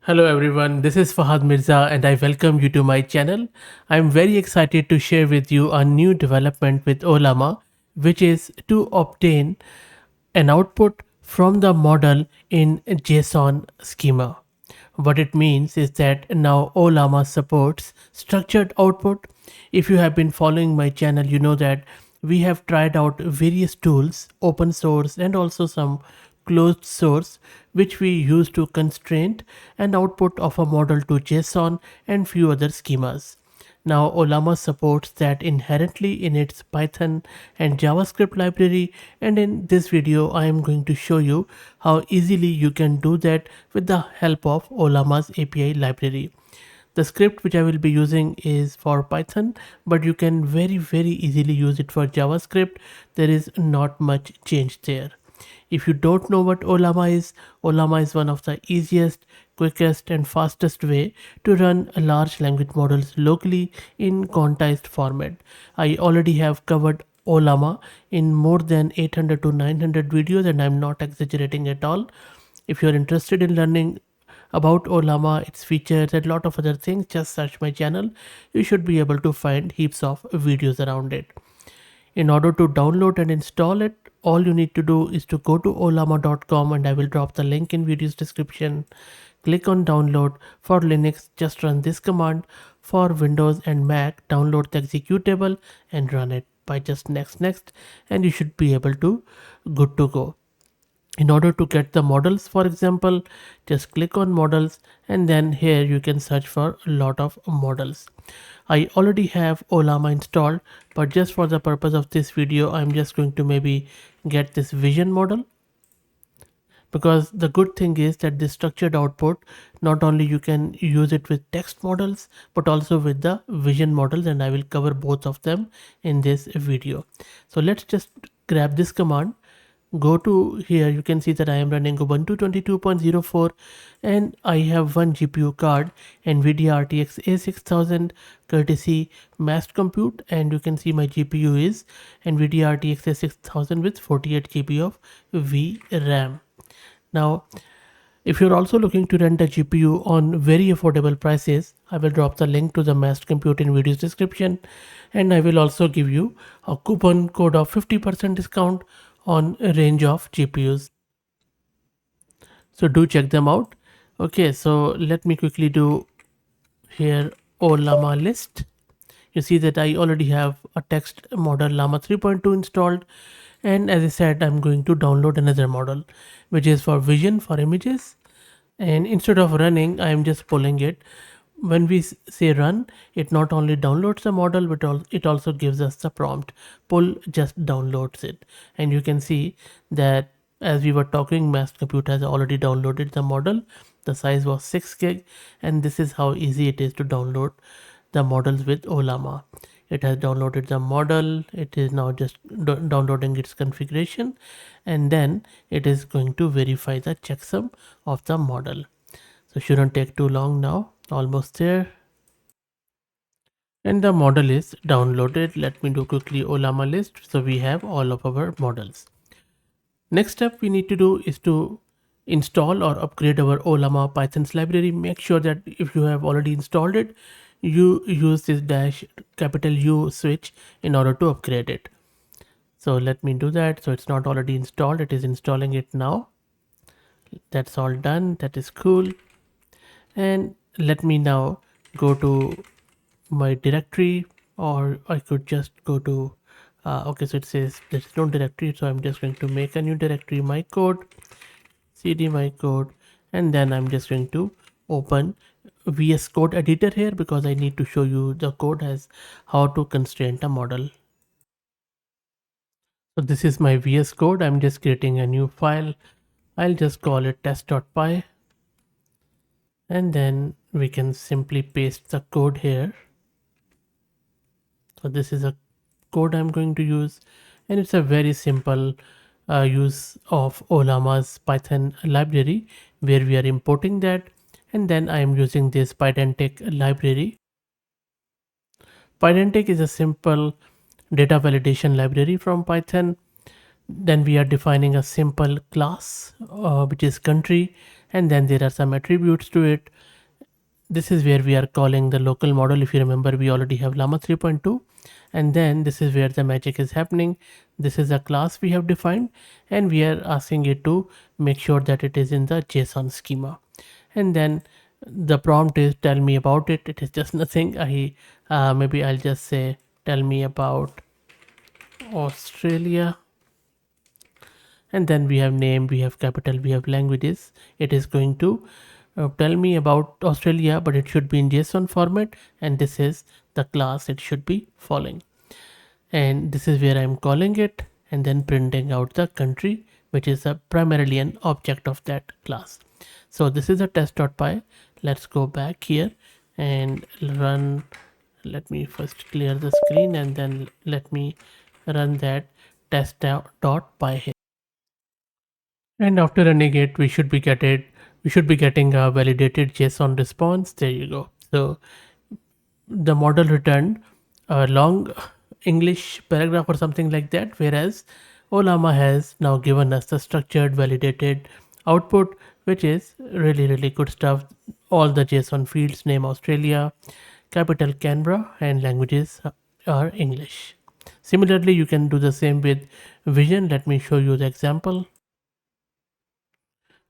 Hello everyone, this is Fahad Mirza and I welcome you to my channel. I'm very excited to share with you a new development with Ollama, which is to obtain an output from the model in Json schema. What it means is that now Ollama supports structured output. If you have been following my channel, you know that we have tried out various tools, open source and also some closed source, which we use to constrain an output of a model to JSON and few other schemas. Now Ollama supports that inherently in its Python and JavaScript library, and in this video I am going to show you how easily you can do that with the help of Ollama's API library. The script which I will be using is for Python, but you can very easily use it for JavaScript. There is not much change there. If you don't know what Ollama is one of the easiest, quickest and fastest way to run large language models locally in quantized format. I already have covered Ollama in more than 800 to 900 videos and I'm not exaggerating at all. If you're interested in learning about Ollama, its features and a lot of other things, just search my channel. You should be able to find heaps of videos around it. In order to download and install it, all you need to do is to go to ollama.com and I will drop the link in video's description. Click on download. For Linux, just run this command. For Windows and Mac, download the executable and run it by just next and you should be able to good to go. In order to get the models, for example, just click on models and then here you can search for a lot of models. I already have Ollama installed, but just for the purpose of this video I'm just going to maybe get this vision model, because the good thing is that this structured output, not only you can use it with text models but also with the vision models, and I will cover both of them in this video. So let's just grab this command. Go to here, you can see that I am running Ubuntu 22.04 and I have one GPU card, NVIDIA RTX A6000 courtesy massed compute, and you can see my GPU is NVIDIA RTX A6000 with 48 GB of VRAM. Now, if you're also looking to rent a GPU on very affordable prices, I will drop the link to the massed compute in video's description, and I will also give you a coupon code of 50% discount on a range of GPUs. So do check them out. Okay, so let me quickly do here Ollama list. You see that I already have a text model Llama 3.2 installed, and as I said, I'm going to download another model which is for vision, for images, and instead of running I'm just pulling it. When we say run, it not only downloads the model but it also gives us the prompt. Pull just downloads it, and you can see that as we were talking, mass compute has already downloaded the model. The size was 6 gig, and this is how easy it is to download the models with Ollama. It has downloaded the model. It is now just downloading its configuration, and then it is going to verify the checksum of the model. So shouldn't take too long now. Almost there. And the model is downloaded. Let me do quickly Ollama list. So we have all of our models. Next step we need to do is to install or upgrade our Ollama Python's library. Make sure that if you have already installed it, you use this dash capital U switch in order to upgrade it. So let me do that. So it's not already installed, it is installing it now. That's all done. That is cool. And let me now go to my directory, or I could just go to okay, so it says there's no directory, so I'm just going to make a new directory, my code, cd my code, and then I'm just going to open VS Code editor here because I need to show you the code as how to constrain a model. So this is my VS Code. I'm just creating a new file. I'll just call it test.py, and then we can simply paste the code here. So this is a code I'm going to use, and it's a very simple use of Ollama's Python library where we are importing that, and then I am using this Pydantic library. Pydantic is a simple data validation library from Python. Then we are defining a simple class which is country. and then there are some attributes to it. This is where we are calling the local model. If you remember, we already have llama 3.2, and then this is where the magic is happening. This is a class we have defined, and we are asking it to make sure that it is in the JSON schema. And then the prompt is tell me about it. It is just nothing. I maybe I'll just say tell me about Australia, and then we have name, we have capital, we have languages. It is going to tell me about Australia, but it should be in JSON format, and this is the class it should be following. And this is where I'm calling it, and then printing out the country, which is primarily an object of that class. So this is a test.py. Let's go back here and run. Let me first clear the screen, and then let me run that test.py here. And after running it, we should be getting a validated JSON response. There you go. So the model returned a long English paragraph or something like that, whereas Ollama has now given us the structured validated output, which is really good stuff. All the JSON fields name Australia, capital Canberra, and languages are English. Similarly, you can do the same with vision. Let me show you the example.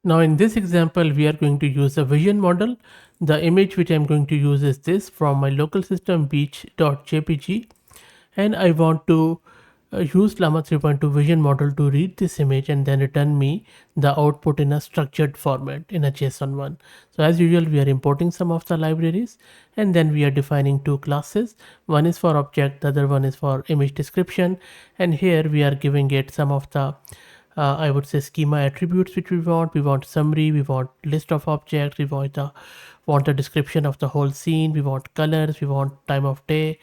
Now in this example, we are going to use a vision model. The image which I'm going to use is this from my local system beach.jpg, and I want to use Llama 3.2 vision model to read this image and then return me the output in a structured format in a JSON one. So as usual, we are importing some of the libraries, and then we are defining two classes. One is for object, the other one is for image description, and here we are giving it some of the I would say schema attributes which we want. We want summary, we want list of objects, we want a description of the whole scene, we want colors, we want time of day,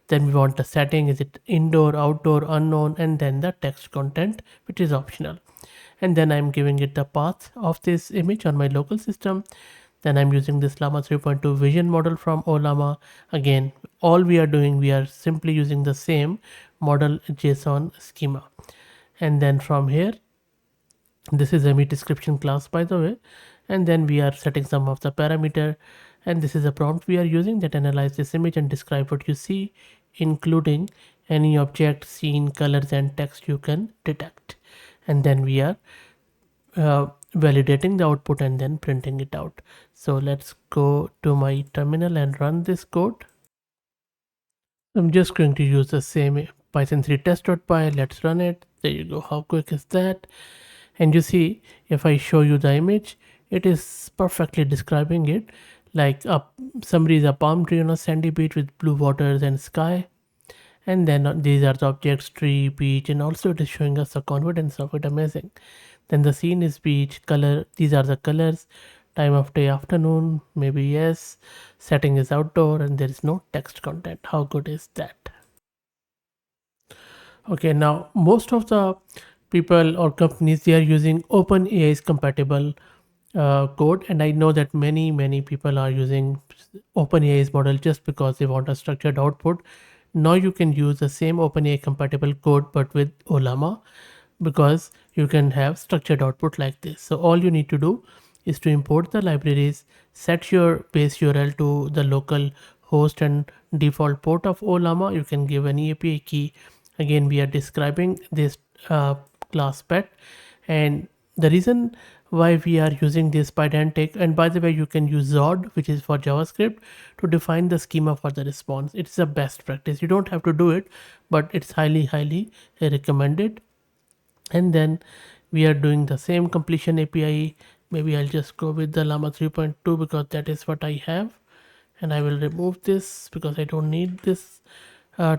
then we want the setting, is it indoor, outdoor, unknown, and then the text content which is optional. And then I'm giving it the path of this image on my local system. Then I'm using this Llama 3.2 vision model from Ollama. Again, all we are doing, we are simply using the same model JSON schema. And then from here, this is a image description class, by the way, and then we are setting some of the parameter, and this is a prompt we are using that analyze this image and describe what you see, including any object, scene, colors, and text you can detect. And then we are validating the output and then printing it out. So let's go to my terminal and run this code. I'm just going to use the same Python 3 test.py. Let's run it. There you go. How quick is that? And you see, if I show you the image, it is perfectly describing it. Like a summary is a palm tree on a sandy beach with blue waters and sky. And then these are the objects, tree, beach, and also it is showing us the confidence of it. Amazing. Then the scene is beach, color, these are the colors, time of day, afternoon, maybe yes, setting is outdoor, and there is no text content. How good is that? Okay, now most of the people or companies, they are using OpenAI's compatible code, and I know that many people are using OpenAI's model just because they want a structured output. Now you can use the same OpenAI compatible code but with Ollama, because you can have structured output like this. So all you need to do is to import the libraries, set your base URL to the local host and default port of Ollama. You can give any API key. Again, we are describing this class pet, and the reason why we are using this pydantic, and by the way, you can use Zod, which is for JavaScript, to define the schema for the response. It's a best practice. You don't have to do it, but it's highly recommended. And then we are doing the same completion API. Maybe I'll just go with the Llama 3.2 because that is what I have, and I will remove this because I don't need this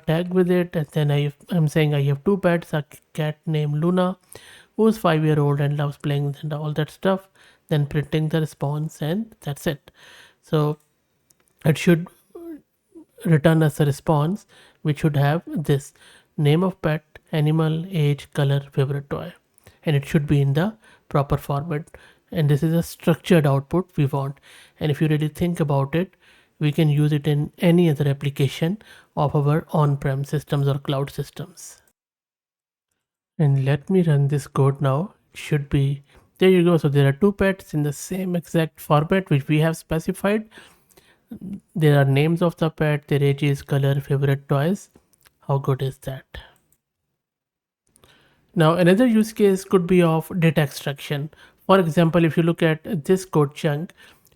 tag with it. And then I'm saying I have two pets, a cat named Luna who's 5-year-old and loves playing and all that stuff, then printing the response, and that's it. So it should return as a response which should have this name of pet, animal, age, color, favorite toy, and it should be in the proper format. And this is a structured output we want. And if you really think about it, we can use it in any other application of our on-prem systems or cloud systems. And let me run this code now. It should be There you go. So there are two pets in the same exact format which we have specified. There are names of the pet, their ages, color, favorite toys. How good is that? Now another use case could be of data extraction. For example, if you look at this code chunk,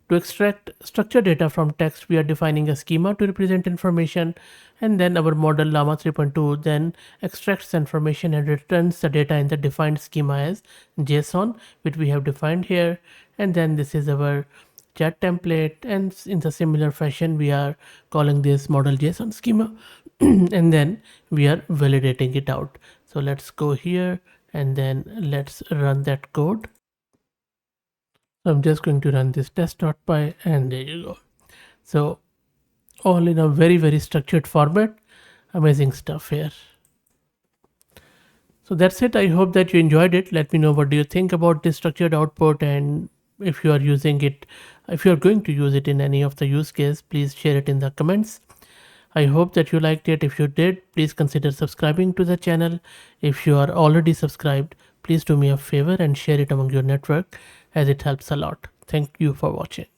to extract structured data from text, we are defining a schema to represent information, and then our model Llama 3.2 then extracts the information and returns the data in the defined schema as JSON, which we have defined here. And then this is our chat template, and in the similar fashion we are calling this model JSON schema and then we are validating it out. So let's go here and then let's run that code. So I'm just going to run this test.py, and there you go. So all in a very structured format. Amazing stuff here. So that's it. I hope that you enjoyed it. Let me know what do you think about this structured output, and if you are using it, if you are going to use it in any of the use case, please share it in the comments. I hope that you liked it. If you did, please consider subscribing to the channel. If you are already subscribed, please do me a favor and share it among your network, as it helps a lot. Thank you for watching.